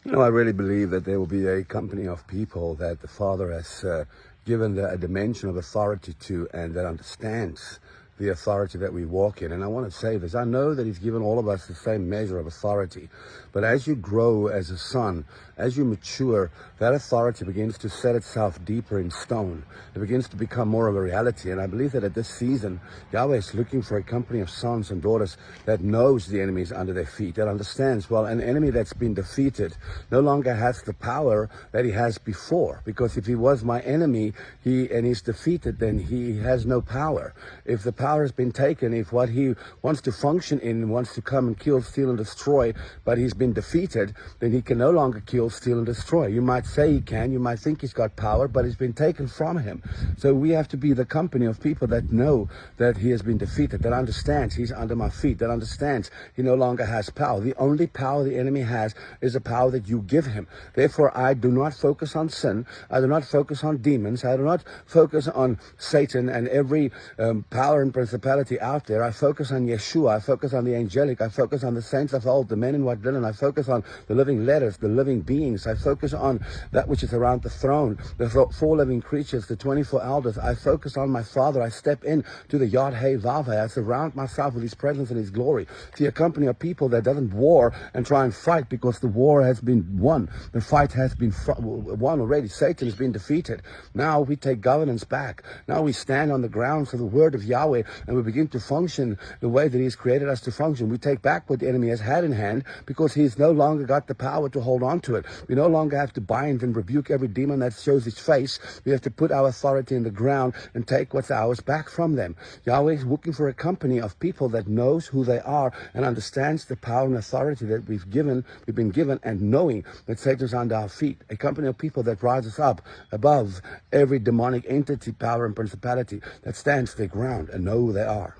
I really believe that there will be a company of people that the Father has given a dimension of authority to, and that understands the authority that we walk in. And I want to say this. I know that He's given all of us the same measure of authority. But as you grow as a son, as you mature, that authority begins to set itself deeper in stone. It begins to become more of a reality. And I believe that at this season, Yahweh is looking for a company of sons and daughters that knows the enemy is under their feet, that understands, well, an enemy that's been defeated no longer has the power that he has before. Because if he was my enemy and he's defeated, then he has no power. If the power has been taken, if what he wants to function in wants to come and kill, steal, and destroy, but he's been defeated, then he can no longer kill, steal, and destroy. You might say he can, you might think he's got power, but it's been taken from him. So we have to be the company of people that know that he has been defeated, that understands he's under my feet, that understands he no longer has power. The only power the enemy has is the power that you give him. Therefore, I do not focus on sin. I do not focus on demons. I do not focus on Satan and every power and principality out there. I focus on Yeshua. I focus on the angelic. I focus on the saints of old, the men in white linen. I focus on the living letters, the living beings. I focus on that which is around the throne, the four living creatures, the 24 elders. I focus on my Father. I step in to the Yod Hey Vav Hey. I surround myself with His presence and His glory. See, a company of people that doesn't war and try and fight because the war has been won. The fight has been won already. Satan has been defeated. Now we take governance back. Now we stand on the grounds of the word of Yahweh and we begin to function the way that He has created us to function. We take back what the enemy has had in hand because he's no longer got the power to hold on to it. We no longer have to bind and rebuke every demon that shows its face. We have to put our authority in the ground and take what's ours back from them. Yahweh is looking for a company of people that knows who they are and understands the power and authority that we've been given, and knowing that Satan's under our feet. A company of people that rises up above every demonic entity, power, and principality, that stands their ground and know who they are.